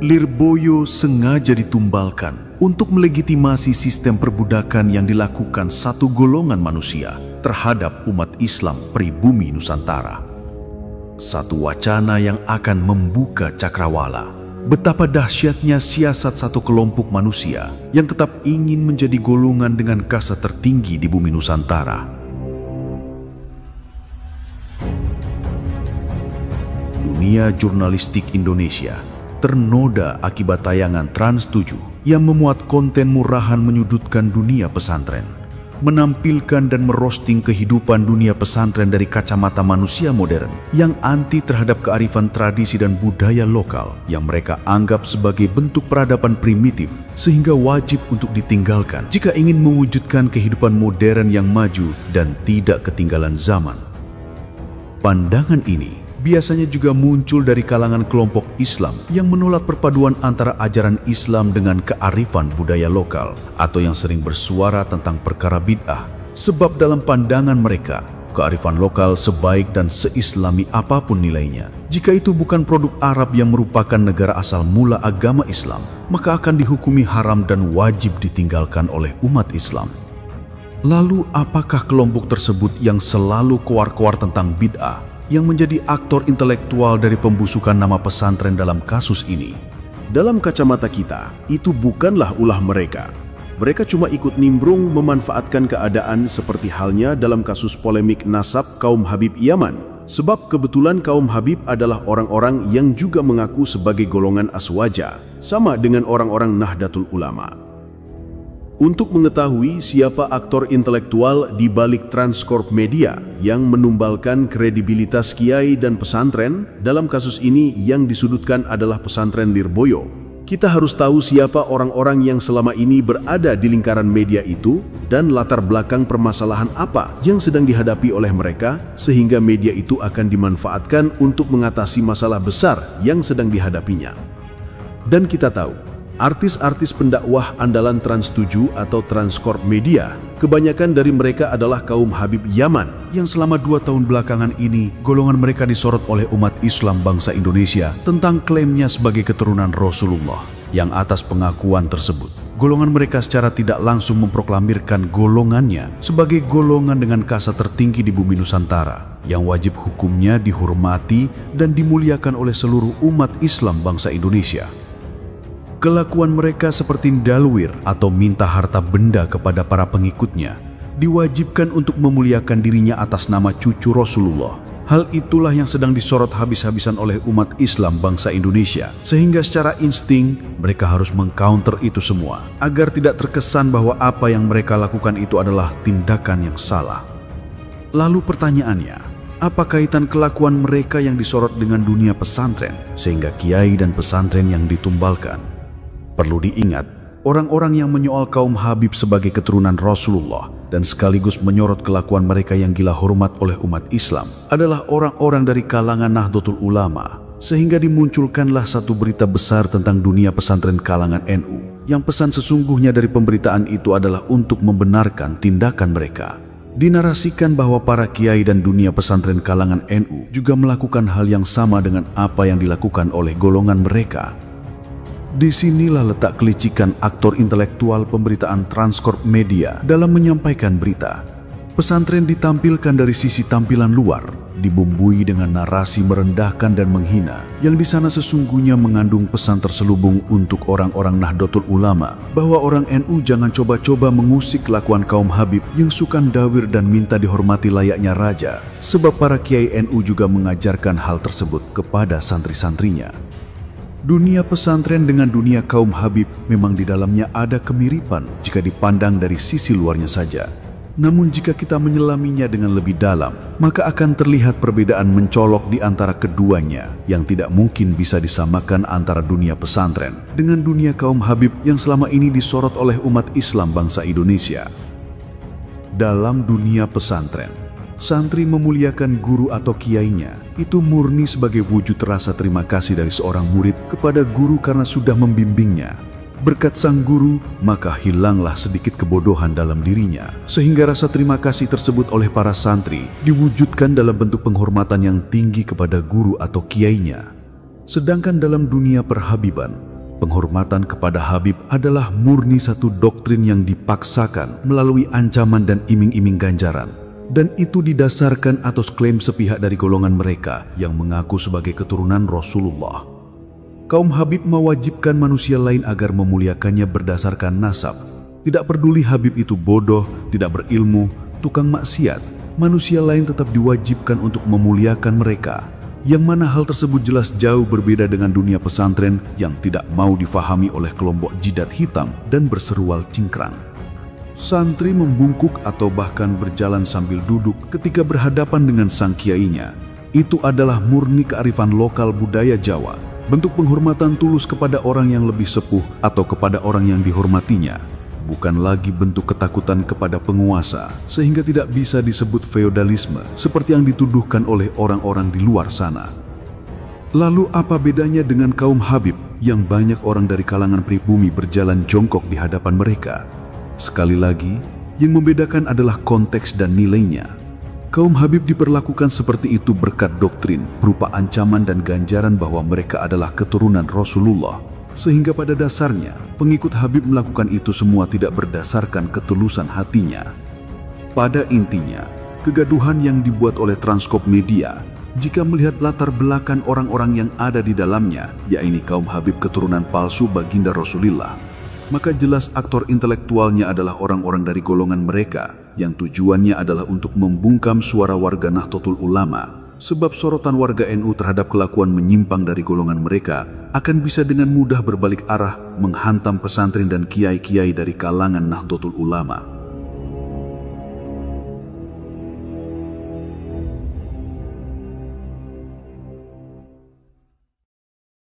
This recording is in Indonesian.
Lirboyo sengaja ditumbalkan untuk melegitimasi sistem perbudakan yang dilakukan satu golongan manusia terhadap umat Islam pribumi Nusantara. Satu wacana yang akan membuka cakrawala betapa dahsyatnya siasat satu kelompok manusia yang tetap ingin menjadi golongan dengan kasta tertinggi di bumi Nusantara. Dunia jurnalistik Indonesia ternoda akibat tayangan Trans 7 yang memuat konten murahan menyudutkan dunia pesantren, menampilkan dan merosting kehidupan dunia pesantren dari kacamata manusia modern yang anti terhadap kearifan tradisi dan budaya lokal yang mereka anggap sebagai bentuk peradaban primitif sehingga wajib untuk ditinggalkan jika ingin mewujudkan kehidupan modern yang maju dan tidak ketinggalan zaman. Pandangan ini biasanya juga muncul dari kalangan kelompok Islam yang menolak perpaduan antara ajaran Islam dengan kearifan budaya lokal atau yang sering bersuara tentang perkara bid'ah. Sebab dalam pandangan mereka, kearifan lokal sebaik dan seislami apapun nilainya, jika itu bukan produk Arab yang merupakan negara asal mula agama Islam, maka akan dihukumi haram dan wajib ditinggalkan oleh umat Islam. Lalu apakah kelompok tersebut yang selalu koar-koar tentang bid'ah yang menjadi aktor intelektual dari pembusukan nama pesantren dalam kasus ini? Dalam kacamata kita, itu bukanlah ulah mereka. Mereka cuma ikut nimbrung memanfaatkan keadaan seperti halnya dalam kasus polemik nasab kaum Habib Yaman. Sebab kebetulan kaum Habib adalah orang-orang yang juga mengaku sebagai golongan Aswaja, sama dengan orang-orang Nahdlatul Ulama. Untuk mengetahui siapa aktor intelektual di balik Transcorp Media yang menumbalkan kredibilitas kiai dan pesantren, dalam kasus ini yang disudutkan adalah pesantren Lirboyo, kita harus tahu siapa orang-orang yang selama ini berada di lingkaran media itu dan latar belakang permasalahan apa yang sedang dihadapi oleh mereka sehingga media itu akan dimanfaatkan untuk mengatasi masalah besar yang sedang dihadapinya. Dan kita tahu, artis-artis pendakwah andalan Trans 7 atau Transcorp Media, kebanyakan dari mereka adalah kaum Habib Yaman yang selama 2 tahun belakangan ini golongan mereka disorot oleh umat Islam bangsa Indonesia tentang klaimnya sebagai keturunan Rasulullah. Yang atas pengakuan tersebut, golongan mereka secara tidak langsung memproklamirkan golongannya sebagai golongan dengan kasta tertinggi di bumi Nusantara yang wajib hukumnya dihormati dan dimuliakan oleh seluruh umat Islam bangsa Indonesia. Kelakuan mereka seperti dalwir atau minta harta benda kepada para pengikutnya diwajibkan untuk memuliakan dirinya atas nama cucu Rasulullah. Hal itulah yang sedang disorot habis-habisan oleh umat Islam bangsa Indonesia, sehingga secara insting mereka harus mengcounter itu semua agar tidak terkesan bahwa apa yang mereka lakukan itu adalah tindakan yang salah. Lalu pertanyaannya, apa kaitan kelakuan mereka yang disorot dengan dunia pesantren sehingga kiai dan pesantren yang ditumbalkan? Perlu diingat, orang-orang yang menyoal kaum Habib sebagai keturunan Rasulullah dan sekaligus menyorot kelakuan mereka yang gila hormat oleh umat Islam adalah orang-orang dari kalangan Nahdlatul Ulama, sehingga dimunculkanlah satu berita besar tentang dunia pesantren kalangan NU, yang pesan sesungguhnya dari pemberitaan itu adalah untuk membenarkan tindakan mereka. Dinarasikan bahwa para kiai dan dunia pesantren kalangan NU juga melakukan hal yang sama dengan apa yang dilakukan oleh golongan mereka. Disinilah letak kelicikan aktor intelektual pemberitaan Transcorp Media dalam menyampaikan berita. Pesantren ditampilkan dari sisi tampilan luar, dibumbui dengan narasi merendahkan dan menghina, yang di sana sesungguhnya mengandung pesan terselubung untuk orang-orang Nahdlatul Ulama bahwa orang NU jangan coba-coba mengusik kelakuan kaum Habib yang sukan dawir dan minta dihormati layaknya raja, sebab para kiai NU juga mengajarkan hal tersebut kepada santri-santrinya. Dunia pesantren dengan dunia kaum Habib memang di dalamnya ada kemiripan jika dipandang dari sisi luarnya saja. Namun jika kita menyelaminya dengan lebih dalam, maka akan terlihat perbedaan mencolok di antara keduanya yang tidak mungkin bisa disamakan antara dunia pesantren dengan dunia kaum Habib yang selama ini disorot oleh umat Islam bangsa Indonesia. Dalam dunia pesantren, santri memuliakan guru atau kiainya itu murni sebagai wujud rasa terima kasih dari seorang murid kepada guru karena sudah membimbingnya. Berkat sang guru, maka hilanglah sedikit kebodohan dalam dirinya, sehingga rasa terima kasih tersebut oleh para santri diwujudkan dalam bentuk penghormatan yang tinggi kepada guru atau kiainya. Sedangkan dalam dunia perhabiban, Penghormatan kepada Habib adalah murni satu doktrin yang dipaksakan melalui ancaman dan iming-iming ganjaran. Dan itu didasarkan atas klaim sepihak dari golongan mereka yang mengaku sebagai keturunan Rasulullah. Kaum Habib mewajibkan manusia lain agar memuliakannya berdasarkan nasab. Tidak peduli Habib itu bodoh, tidak berilmu, tukang maksiat, manusia lain tetap diwajibkan untuk memuliakan mereka. Yang mana hal tersebut jelas jauh berbeda dengan dunia pesantren yang tidak mau difahami oleh kelompok jidat hitam dan berserual cingkrang. Santri membungkuk atau bahkan berjalan sambil duduk ketika berhadapan dengan sang kiainya. Itu adalah murni kearifan lokal budaya Jawa, bentuk penghormatan tulus kepada orang yang lebih sepuh atau kepada orang yang dihormatinya, bukan lagi bentuk ketakutan kepada penguasa, sehingga tidak bisa disebut feodalisme seperti yang dituduhkan oleh orang-orang di luar sana. Lalu apa bedanya dengan kaum Habib yang banyak orang dari kalangan pribumi berjalan jongkok di hadapan mereka? Sekali lagi, yang membedakan adalah konteks dan nilainya. Kaum Habib diperlakukan seperti itu berkat doktrin berupa ancaman dan ganjaran bahwa mereka adalah keturunan Rasulullah. Sehingga pada dasarnya, pengikut Habib melakukan itu semua tidak berdasarkan ketulusan hatinya. Pada intinya, kegaduhan yang dibuat oleh Transkop Media, jika melihat latar belakang orang-orang yang ada di dalamnya, yaitu kaum Habib keturunan palsu baginda Rasulullah, maka jelas aktor intelektualnya adalah orang-orang dari golongan mereka yang tujuannya adalah untuk membungkam suara warga Nahdlatul Ulama. Sebab sorotan warga NU terhadap kelakuan menyimpang dari golongan mereka akan bisa dengan mudah berbalik arah menghantam pesantren dan kiai-kiai dari kalangan Nahdlatul Ulama.